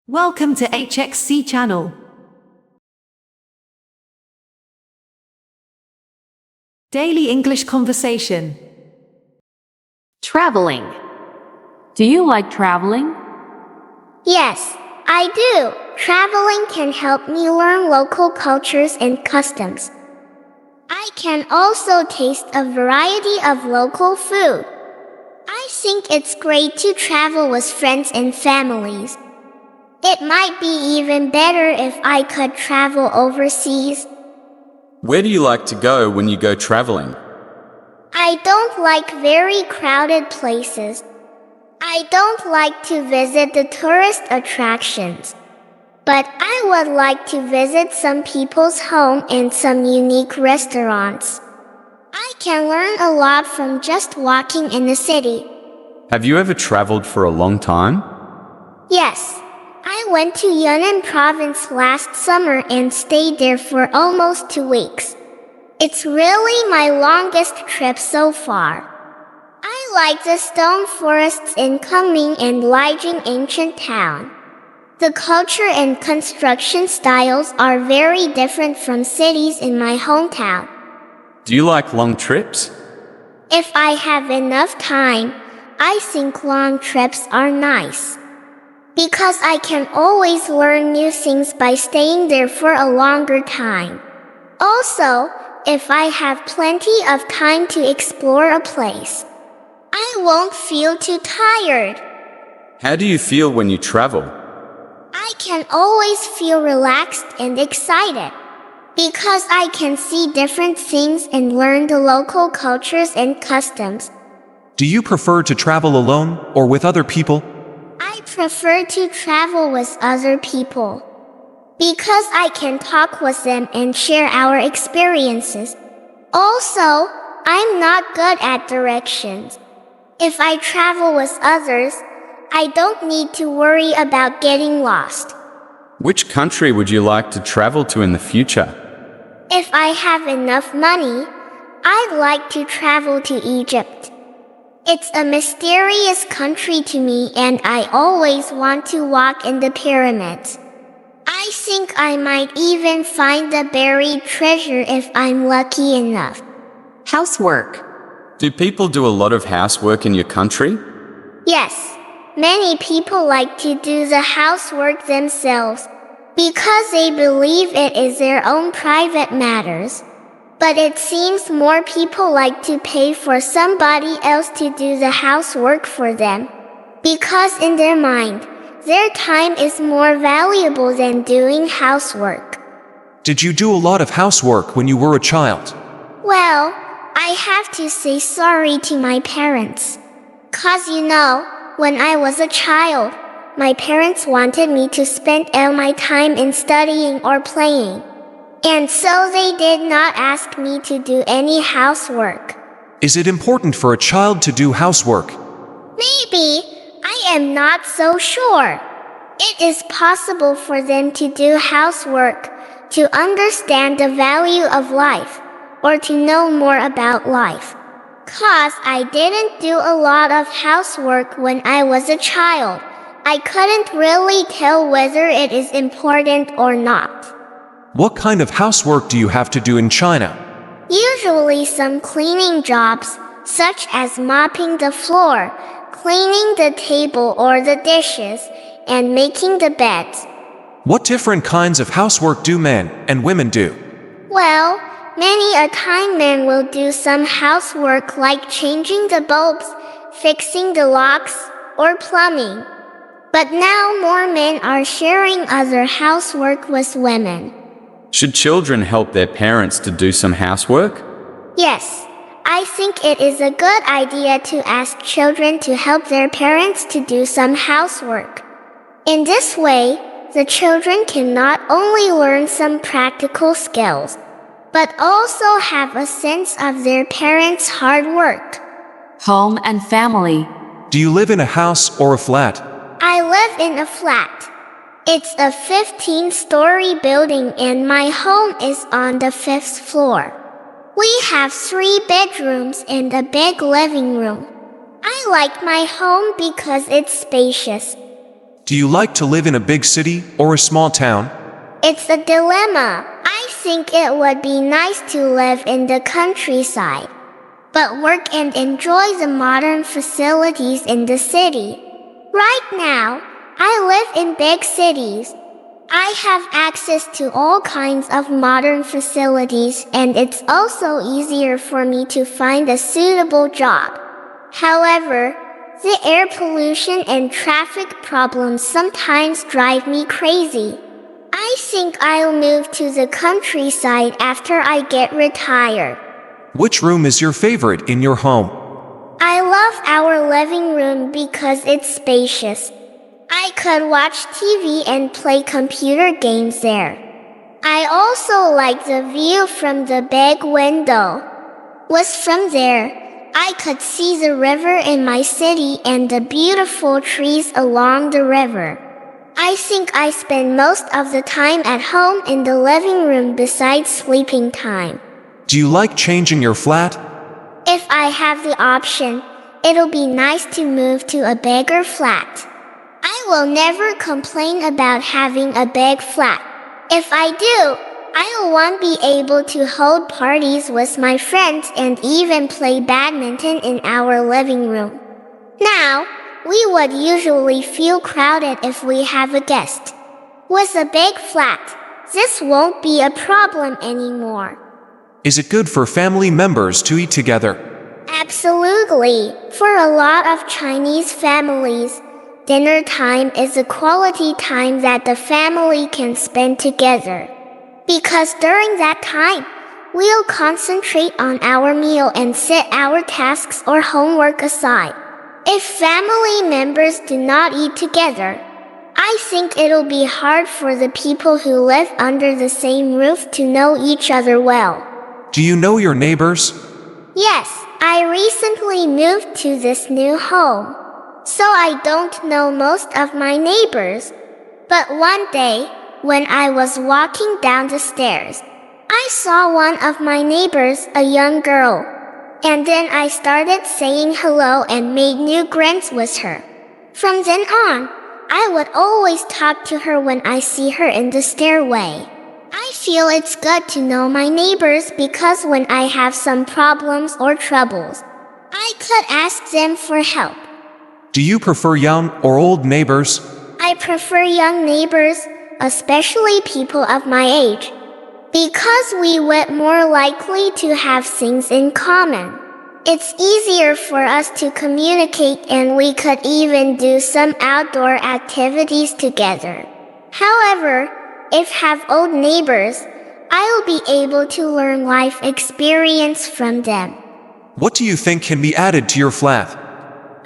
Welcome to HXC channel. Daily English conversation. Traveling. Do you like traveling? Yes, I do. Traveling can help me learn local cultures and customs. I can also taste a variety of local food. I think it's great to travel with friends and families. It might be even better if I could travel overseas. Where do you like to go when you go traveling? I don't like very crowded places. I don't like to visit the tourist attractions. But I would like to visit some people's home and some unique restaurants. I can learn a lot from just walking in the city. Have you ever traveled for a long time? Yes, I went to Yunnan province last summer and stayed there for almost 2 weeks. It's really my longest trip so far. I like the stone forests in Kunming and Lijiang ancient town. The culture and construction styles are very different from cities in my hometown. Do you like long trips? If I have enough time, I think long trips are nice. Because I can always learn new things by staying there for a longer time. Also, if I have plenty of time to explore a place, I won't feel too tired. How do you feel when you travel? I can always feel relaxed and excited. Because I can see different things and learn the local cultures and customs. Do you prefer to travel alone or with other people? I prefer to travel with other people. Because I can talk with them and share our experiences. Also, I'm not good at directions. If I travel with others, I don't need to worry about getting lost. Which country would you like to travel to in the future? If I have enough money, I'd like to travel to Egypt. It's a mysterious country to me and I always want to walk in the pyramids. I think I might even find the buried treasure if I'm lucky enough. Housework. Do people do a lot of housework in your country? Yes, many people like to do the housework themselves because they believe it is their own private matters. But it seems more people like to pay for somebody else to do the housework for them. Because in their mind, their time is more valuable than doing housework. Did you do a lot of housework when you were a child? Well, I have to say sorry to my parents. 'Cause when I was a child, my parents wanted me to spend all my time in studying or playing. And so they did not ask me to do any housework. Is it important for a child to do housework? Maybe. I am not so sure. It is possible for them to do housework, to understand the value of life, or to know more about life. 'Cause I didn't do a lot of housework when I was a child, I couldn't really tell whether it is important or not. What kind of housework do you have to do in China? Usually some cleaning jobs, such as mopping the floor, cleaning the table or the dishes, and making the beds. What different kinds of housework do men and women do? Well, many a time men will do some housework like changing the bulbs, fixing the locks, or plumbing. But now more men are sharing other housework with women. Should children help their parents to do some housework? Yes, I think it is a good idea to ask children to help their parents to do some housework. In this way, the children can not only learn some practical skills, but also have a sense of their parents' hard work. Home and family. Do you live in a house or a flat? I live in a flat. It's a 15-story building and my home is on the 5th floor. We have 3 bedrooms and a big living room. I like my home because it's spacious. Do you like to live in a big city or a small town? It's a dilemma. I think it would be nice to live in the countryside, but work and enjoy the modern facilities in the city. Right now, I live in big cities. I have access to all kinds of modern facilities, and it's also easier for me to find a suitable job. However, the air pollution and traffic problems sometimes drive me crazy. I think I'll move to the countryside after I get retired. Which room is your favorite in your home? I love our living room because it's spacious. I could watch TV and play computer games there. I also like the view from the big window. Was from there, I could see the river in my city and the beautiful trees along the river. I think I spend most of the time at home in the living room besides sleeping time. Do you like changing your flat? If I have the option, it'll be nice to move to a bigger flat. I will never complain about having a big flat. If I do, I won't be able to hold parties with my friends and even play badminton in our living room. Now, we would usually feel crowded if we have a guest. With a big flat, this won't be a problem anymore. Is it good for family members to eat together? Absolutely. For a lot of Chinese families, dinner time is a quality time that the family can spend together. Because during that time, we'll concentrate on our meal and set our tasks or homework aside. If family members do not eat together, I think it'll be hard for the people who live under the same roof to know each other well. Do you know your neighbors? Yes, I recently moved to this new home, so I don't know most of my neighbors. But one day, when I was walking down the stairs, I saw one of my neighbors, a young girl, and then I started saying hello and made new friends with her. From then on, I would always talk to her when I see her in the stairway. I feel it's good to know my neighbors because when I have some problems or troubles, I could ask them for help. Do you prefer young or old neighbors? I prefer young neighbors, especially people of my age, because we were more likely to have things in common. It's easier for us to communicate and we could even do some outdoor activities together. However, if have old neighbors, I'll be able to learn life experience from them. What do you think can be added to your flat?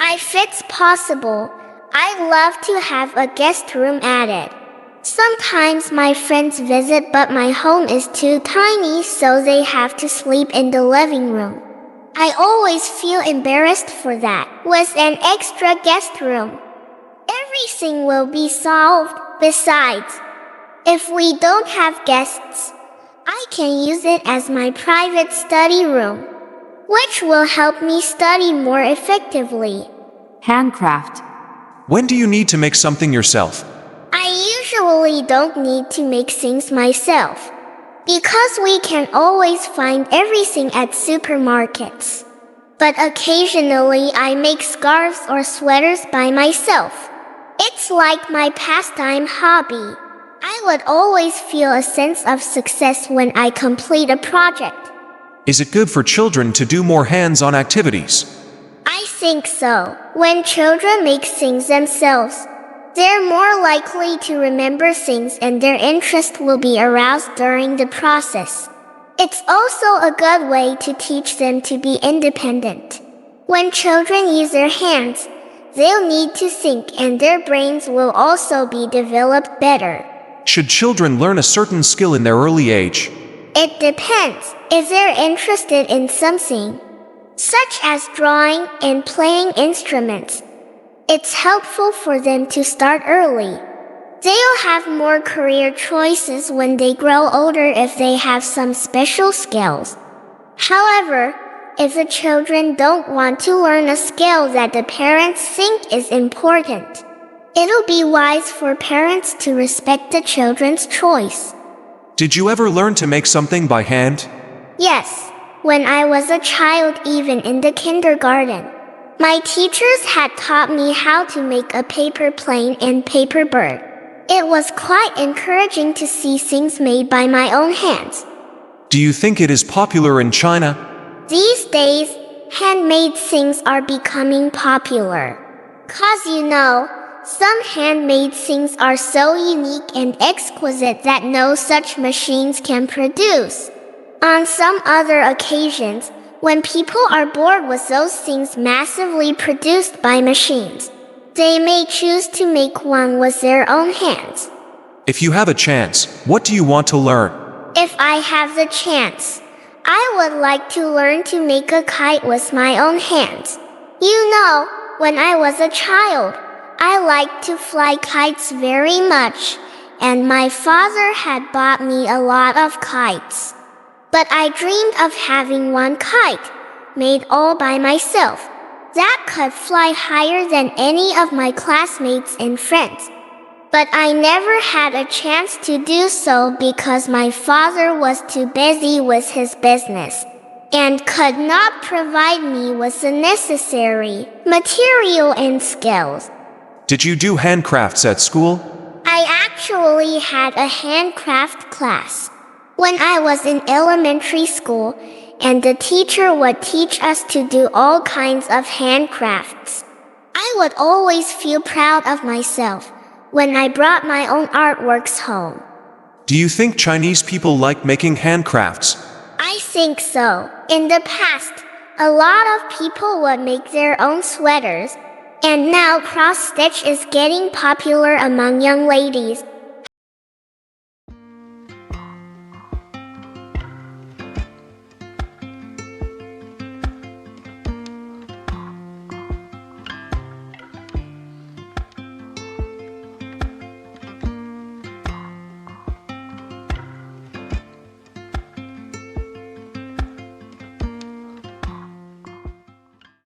If it's possible, I'd love to have a guest room added. Sometimes my friends visit but my home is too tiny so they have to sleep in the living room. I always feel embarrassed for that. With an extra guest room, everything will be solved. Besides, if we don't have guests, I can use it as my private study room, which will help me study more effectively. Handcraft. When do you need to make something yourself? I usually don't need to make things myself, because we can always find everything at supermarkets. But occasionally I make scarves or sweaters by myself. It's like my pastime hobby. I would always feel a sense of success when I complete a project. Is it good for children to do more hands-on activities? I think so. When children make things themselves, they're more likely to remember things and their interest will be aroused during the process. It's also a good way to teach them to be independent. When children use their hands, they'll need to think and their brains will also be developed better. Should children learn a certain skill in their early age? It depends. If they're interested in something, such as drawing and playing instruments, it's helpful for them to start early. They'll have more career choices when they grow older if they have some special skills. However, if the children don't want to learn a skill that the parents think is important, It'll be wise for parents to respect the children's choice. Did you ever learn to make something by hand? Yes, when I was a child, even in the kindergarten. My teachers had taught me how to make a paper plane and paper bird. It was quite encouraging to see things made by my own hands. Do you think it is popular in China? These days, handmade things are becoming popular. 'Cause some handmade things are so unique and exquisite that no such machines can produce. On some other occasions, when people are bored with those things massively produced by machines, they may choose to make one with their own hands. If you have a chance, what do you want to learn? If I have the chance, I would like to learn to make a kite with my own hands. When I was a child, I liked to fly kites very much, and my father had bought me a lot of kites. But I dreamed of having one kite, made all by myself, that could fly higher than any of my classmates and friends. But I never had a chance to do so because my father was too busy with his business and could not provide me with the necessary material and skills. Did you do handcrafts at school? I actually had a handcraft class when I was in elementary school, and the teacher would teach us to do all kinds of handcrafts. I would always feel proud of myself when I brought my own artworks home. Do you think Chinese people like making handcrafts? I think so. In the past, a lot of people would make their own sweaters, and now cross-stitch is getting popular among young ladies.